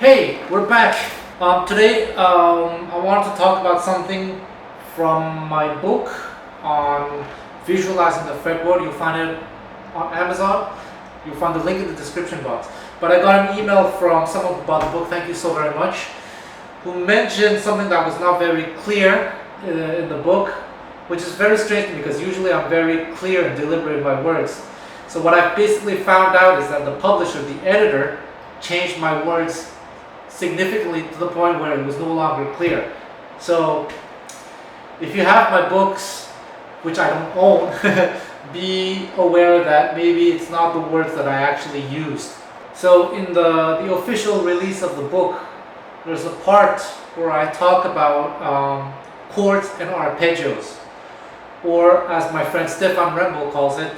Hey, we're back. Today I wanted to talk about something from my book on visualizing the fretboard. You'll find it on Amazon. You'll find the link in the description box. But I got an email from someone who bought the book, thank you so very much, who mentioned something that was not very clear in the book, which is very strange to me because usually I'm very clear and deliberate in my words. So what I basically found out is that the publisher, the editor, changed my words significantly to the point where it was no longer clear. So if you have my books, which I don't own, be aware that maybe it's not the words that I actually used. So in the official release of the book, there's a part where I talk about chords and arpeggios, or as my friend Stefan Rembo calls it,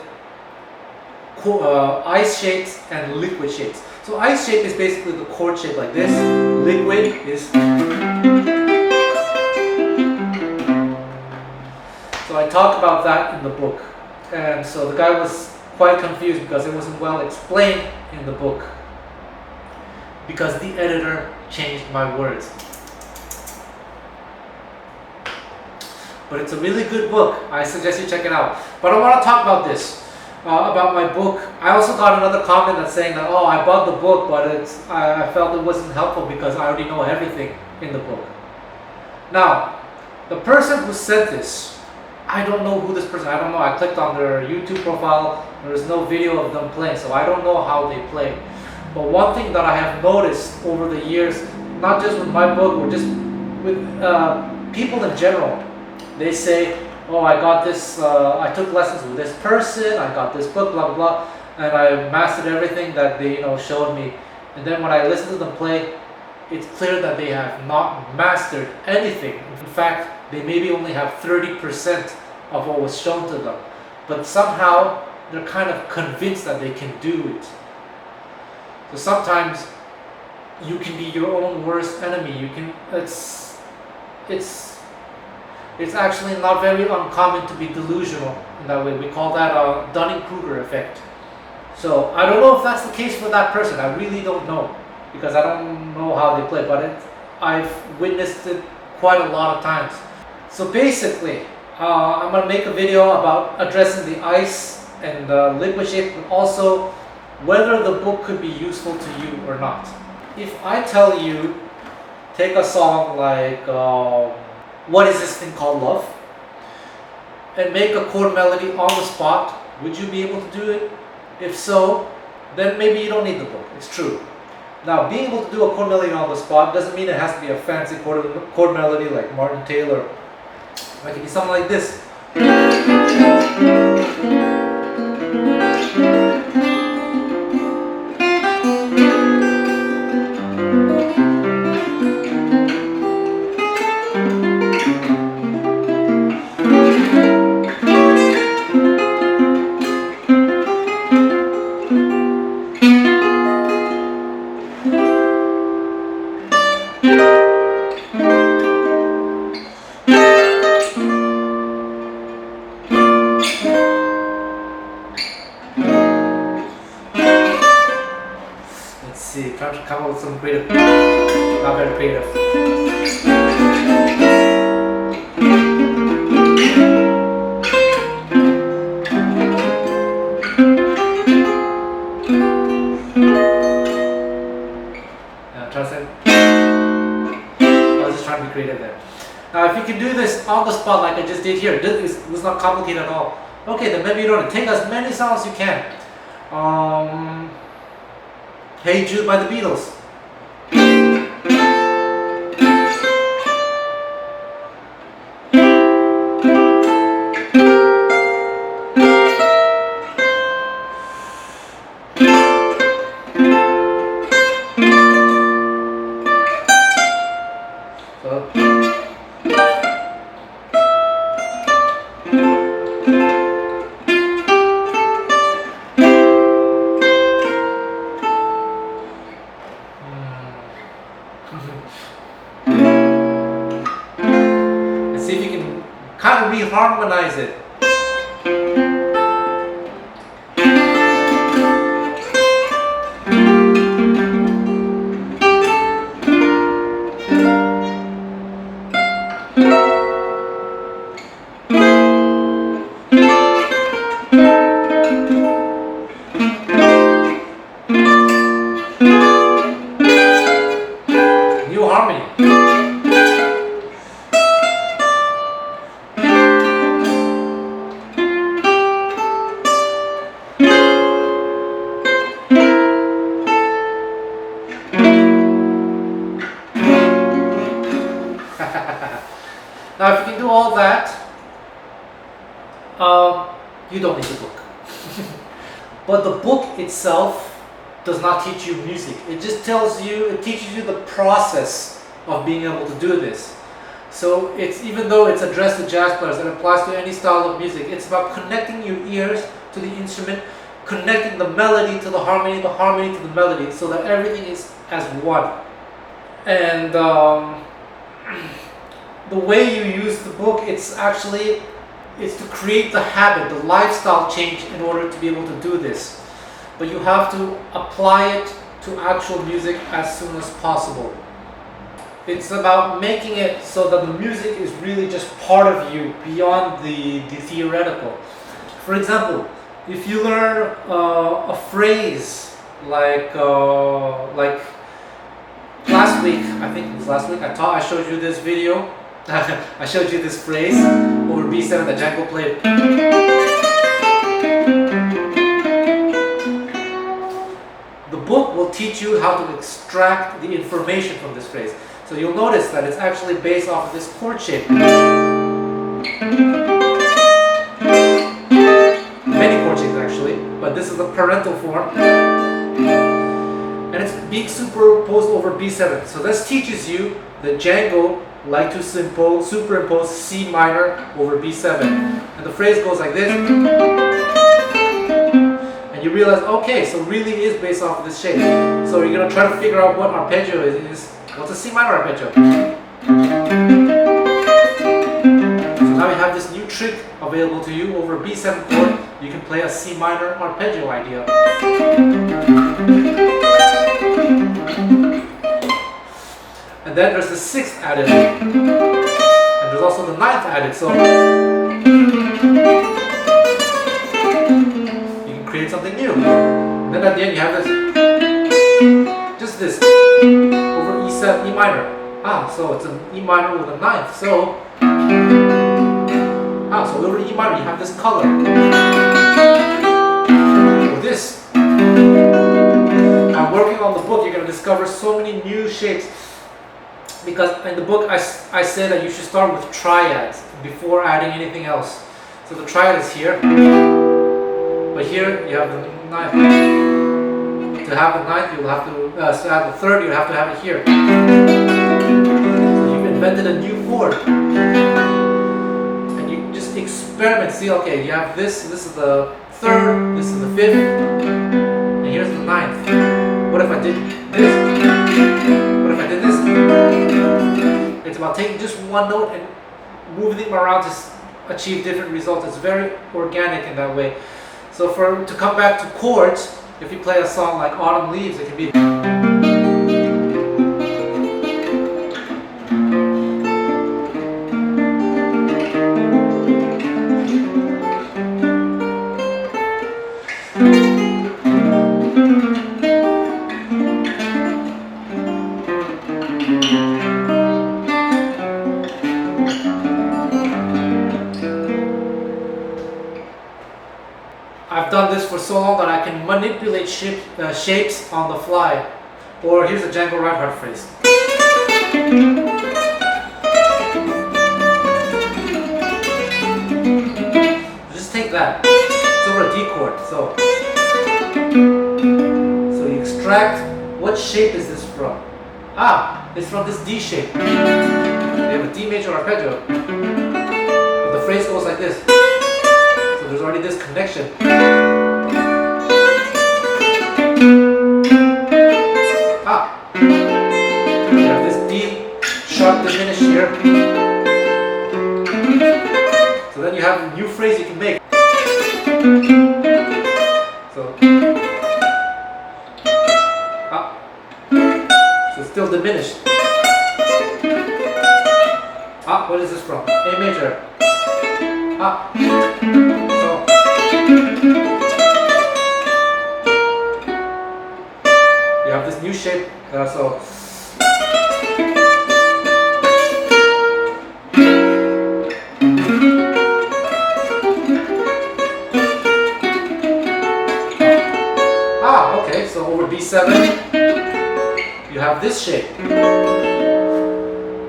ice shapes and liquid shapes. So ice shape is basically the chord shape like this. Liquid is. So I talk about that in the book. And so the guy was quite confused because it wasn't well explained in the book. Because the editor changed my words. But it's a really good book. I suggest you check it out. But I want to talk about this. About my book. I also got another comment that's saying that, oh, I bought the book, but I felt it wasn't helpful because I already know everything in the book. Now, the person who said this, I don't know who this person, I don't know, I clicked on their YouTube profile, there is no video of them playing, so I don't know how they play. But one thing that I have noticed over the years, not just with my book, or just with people in general, they say, oh, I got this, I took lessons with this person, I got this book, blah, blah, blah, and I mastered everything that they, showed me. And then when I listen to them play, it's clear that they have not mastered anything. In fact, they maybe only have 30% of what was shown to them. But somehow, they're kind of convinced that they can do it. So sometimes, you can be your own worst enemy. You can, it's actually not very uncommon to be delusional in that way. We call that a Dunning-Kruger effect. So I don't know if that's the case for that person. I really don't know, because I don't know how they play, but I've witnessed it quite a lot of times. So basically, I'm going to make a video about addressing the ice and the liquid shape, but also whether the book could be useful to you or not. If I tell you, take a song like What Is This Thing Called Love, and make a chord melody on the spot, would you be able to do it? If so, then maybe you don't need the book. It's true. Now, being able to do a chord melody on the spot doesn't mean it has to be a fancy chord melody like Martin Taylor. It can be something like this. Trying to come up with some creative, not very creative. I was just trying to be creative there. Now if you can do this on the spot like I just did here, this was not complicated at all. Okay, then maybe you don't take as many songs as you can. Hey Jude by the Beatles. And see if you can kind of re-harmonize it. New harmony. Now if you can do all that, you don't need the book. But the book itself does not teach you music. It just it teaches you the process of being able to do this. So even though it's addressed to jazz players, it applies to any style of music. It's about connecting your ears to the instrument, connecting the melody to the harmony to the melody, so that everything is as one. And the way you use the book, it's to create the habit, the lifestyle change in order to be able to do this. But you have to apply it to actual music as soon as possible. It's about making it so that the music is really just part of you beyond the theoretical. For example, if you learn a phrase like last week, I think it was last week, I showed you this video I showed you this phrase over B7 that Django played. The book will teach you how to extract the information from this phrase. So you'll notice that it's actually based off of this chord shape. Many chord shapes actually, but this is the parental form. And it's being superimposed over B7. So this teaches you that Django liked to superimpose C minor over B7. And the phrase goes like this. And you realize, okay, so really is based off of this shape. So you're going to try to figure out what arpeggio is. What's a C minor arpeggio? So now you have this new trick available to you over B7 chord. You can play a C minor arpeggio idea. And then there's the 6th added. And there's also the 9th added. So you can create something new. And then at the end you have this. Just this. Over E7, E minor. So it's an E minor with a 9th. So over E minor you have this color. Or this. I'm working on the book, you're going to discover so many new shapes. Because in the book I say that you should start with triads before adding anything else. So the triad is here. But here you have the 9th. To have the 9th, you'll have to, to have the 3rd, you have to have it here. So you've invented a new chord. And you just experiment, see, okay, you have this is the 3rd, this is the 5th, and here's the 9th. What if I did this? What if I did this? It's about taking just one note and moving them around to achieve different results. It's very organic in that way. So to come back to chords, if you play a song like Autumn Leaves, it can be. I've done this for so long that I can manipulate shapes on the fly. Or here's a Django Reinhardt phrase. Just take that. It's over a D chord. So you extract, what shape is this from? It's from this D shape. We have a D major arpeggio. But the phrase goes like this. So there's already this connection. You have this D sharp diminished here. So then you have a new phrase you can make. So it's still diminished. What is this from? A major. You have this new shape, okay, so over B7, you have this shape.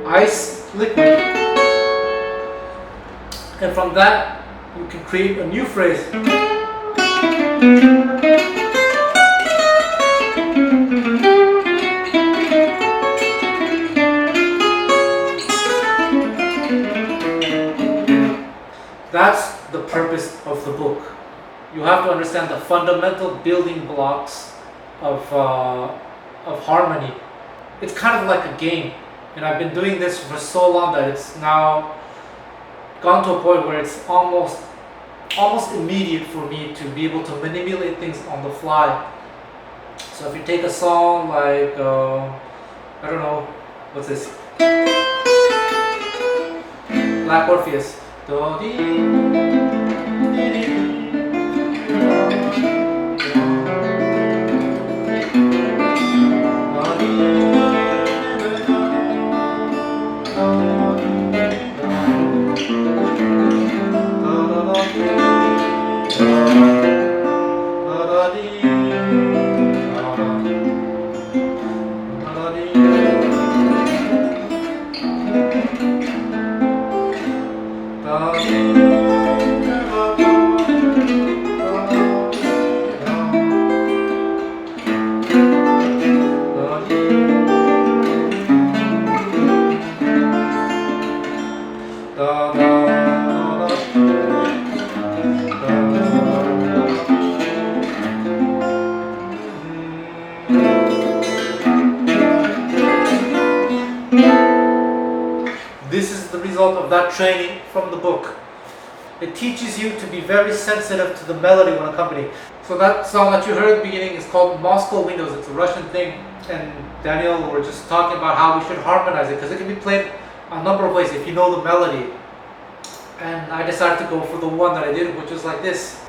Ice, liquid. And from that, you can create a new phrase. That's the purpose of the book. You have to understand the fundamental building blocks of harmony. It's kind of like a game, and I've been doing this for so long that it's now gone to a point where it's almost immediate for me to be able to manipulate things on the fly. So if you take a song like I don't know, what's this? Black Orpheus. Do, dee, dee, dee. da, da, This is the result of that training from the book. It teaches you to be very sensitive to the melody when accompanying. So that song that you heard at the beginning is called Moscow Windows. It's a Russian thing, and Daniel were just talking about how we should harmonize it because it can be played a number of ways if you know the melody. And I decided to go for the one that I did, which was like this.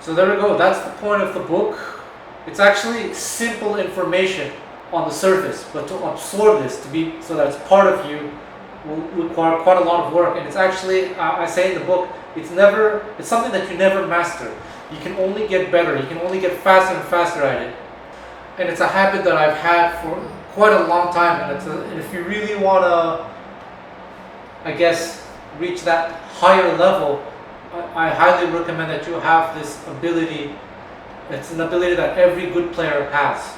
So there we go, that's the point of the book. It's actually simple information on the surface, but to absorb this, so that it's part of you, will require quite a lot of work. And it's actually, I say in the book, it's something that you never master. You can only get better, you can only get faster and faster at it. And it's a habit that I've had for quite a long time, and if you really want to, I guess, reach that higher level, I highly recommend that you have this ability. It's an ability that every good player has.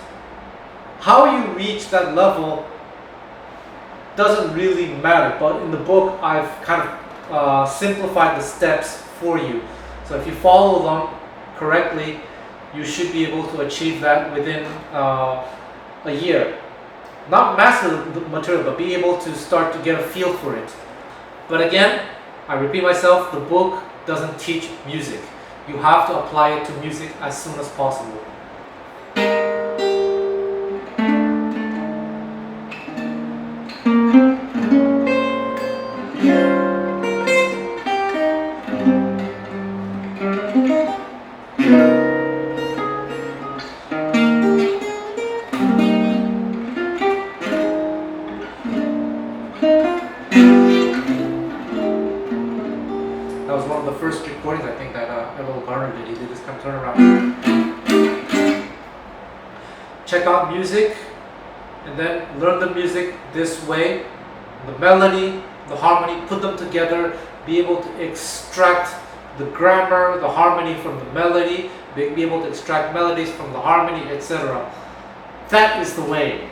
How you reach that level doesn't really matter, but in the book I've kind of simplified the steps for you. So if you follow them correctly, you should be able to achieve that within a year. Not master the material, but be able to start to get a feel for it. But again, I repeat myself, the book doesn't teach music. You have to apply it to music as soon as possible. That was one of the first recordings I think that Evel Garner did. He did this kind of turnaround. Check out music and then learn the music this way. The melody, the harmony, put them together, be able to extract the grammar, the harmony from the melody, be able to extract melodies from the harmony, etc. That is the way.